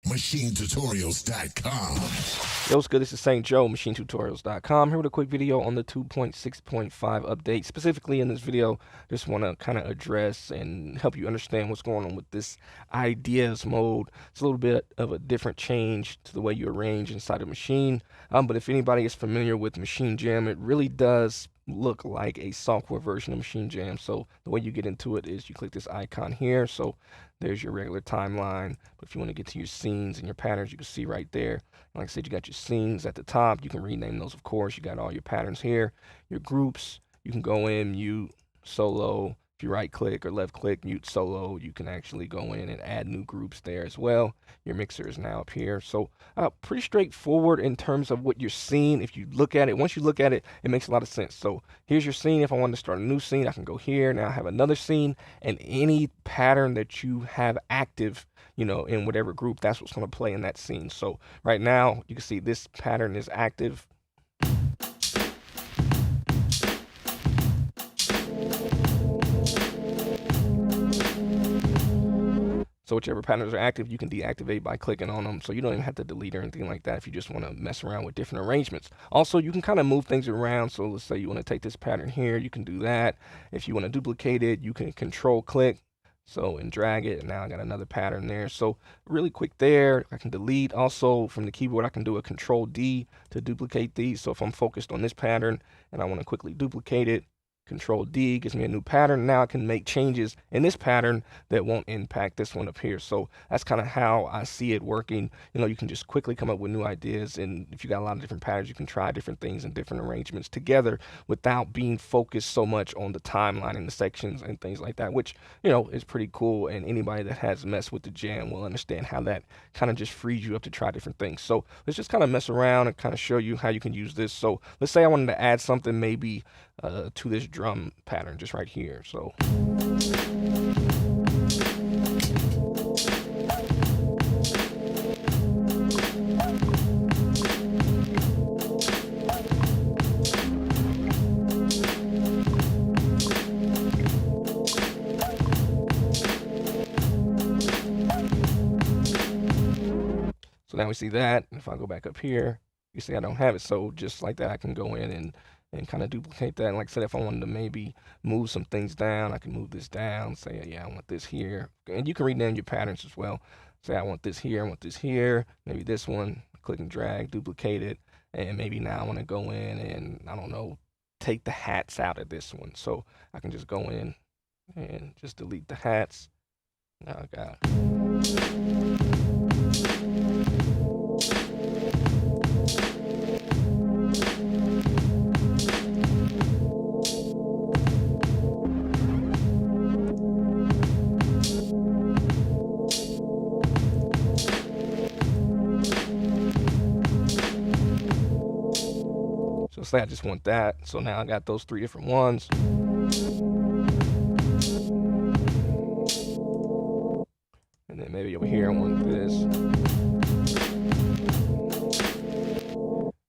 MachineTutorials.com. Yo, what's good? This is St. Joe, MachineTutorials.com, here with a quick video on the 2.6.5 update. Specifically in this video, just want to kind of address and help you understand what's going on with this ideas mode. It's a little bit of a different change to the way you arrange inside a machine. But if anybody is familiar with Machine Jam, it really does look like a software version of Machine Jam. So the way you get into it is you click this icon here. So there's your regular timeline. But if you want to get to your scenes and your patterns, you can see right there. Like I said, you got your scenes at the top. You can rename those, of course. You got all your patterns here. Your groups, you can go in, mute, solo. If you right click or left click, mute solo, you can actually go in and add new groups there as well. Your mixer is now up here. So pretty straightforward in terms of what you're seeing. If you look at it, once you look at it, it makes a lot of sense. So here's your scene. If I wanted to start a new scene, I can go here. Now I have another scene, and any pattern that you have active, you know, in whatever group, that's what's going to play in that scene. So right now you can see this pattern is active. So whichever patterns are active, you can deactivate by clicking on them. So you don't even have to delete or anything like that if you just want to mess around with different arrangements. Also, you can kind of move things around. So let's say you want to take this pattern here, you can do that. If you want to duplicate it, you can control click. So and drag it, and now I got another pattern there. So really quick there. I can delete. Also from the keyboard, I can do a control D to duplicate these. So if I'm focused on this pattern and I want to quickly duplicate it, Control D gives me a new pattern. Now I can make changes in this pattern that won't impact this one up here. So that's kind of how I see it working. You know, you can just quickly come up with new ideas, and if you got a lot of different patterns, you can try different things and different arrangements together without being focused so much on the timeline and the sections and things like that, which, you know, is pretty cool. And anybody that has messed with the jam will understand how that kind of just frees you up to try different things. So let's just kind of mess around and kind of show you how you can use this. So let's say I wanted to add something maybe to this drum pattern just right here. So now we see that. If I go back up here, you see I don't have it. So just like that, I can go in and kind of duplicate that. And like I said, if I wanted to maybe move some things down, I can move this down, say, yeah, I want this here. And you can rename your patterns as well. Say, I want this here, I want this here, maybe this one, click and drag, duplicate it. And maybe now I want to go in and, I don't know, take the hats out of this one. So I can just go in and just delete the hats. Now I got So say I just want that. So now I got those three different ones. And then maybe over here I want this.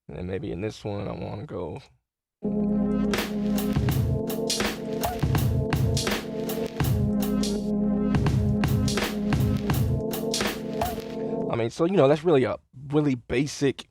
And then maybe in this one I want to go. I mean, so, you know, that's really a really basic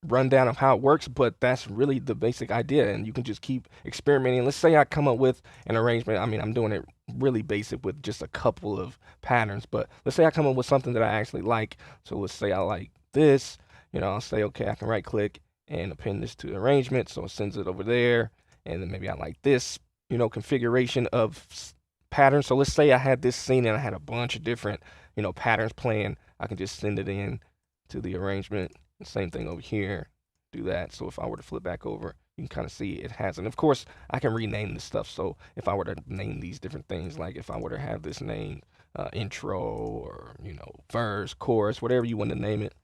rundown of how it works, but that's really the basic idea, and you can just keep experimenting. Let's say I come up with an arrangement. I mean, I'm doing it really basic with just a couple of patterns, but let's say I come up with something that I actually like. So let's say I like this, you know, I'll say, okay, I can right click and append this to the arrangement, so it sends it over there. And then maybe I like this, you know, configuration of patterns. So let's say I had this scene and I had a bunch of different, you know, patterns playing. I can just send it in to the arrangement. Same thing over here, do that. So if I were to flip back over, you can kind of see it has. And of course, I can rename this stuff. So if I were to name these different things, like if I were to have this name intro or, you know, verse, chorus, whatever you want to name it,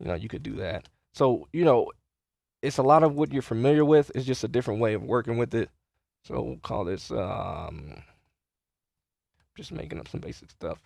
you know, you could do that. So, you know, it's a lot of what you're familiar with. It's just a different way of working with it. So we'll call this, just making up some basic stuff.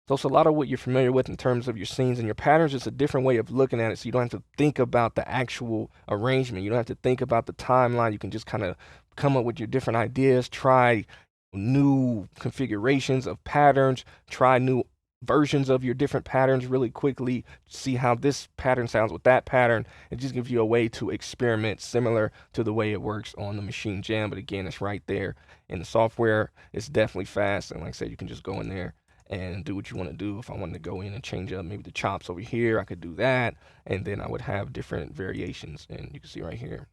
So it's a lot of what you're familiar with in terms of your scenes and your patterns. It's a different way of looking at it. So you don't have to think about the actual arrangement. You don't have to think about the timeline. You can just kind of come up with your different ideas, try new configurations of patterns, try new versions of your different patterns really quickly, see how this pattern sounds with that pattern. It just gives you a way to experiment similar to the way it works on the Maschine Jam. But again, it's right there in the software. It's definitely fast. And like I said, you can just go in there and do what you want to do. If I wanted to go in and change up maybe the chops over here, I could do that. And then I would have different variations. And you can see right here,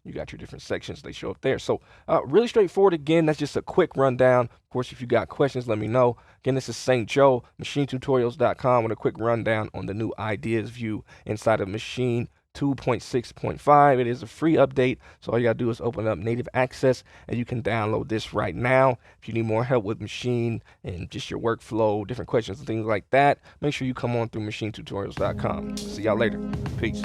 you got your different sections, they show up there. So really straightforward. Again, that's just a quick rundown. Of course, if you got questions, let me know. Again, this is St. Joe, machinetutorials.com, with a quick rundown on the new ideas view inside of Maschine 2.6.5. It is a free update, so all you gotta do is open up native access and you can download this right now. If you need more help with Maschine and just your workflow, different questions and things like that, make sure you come on through machinetutorials.com. See y'all later. Peace.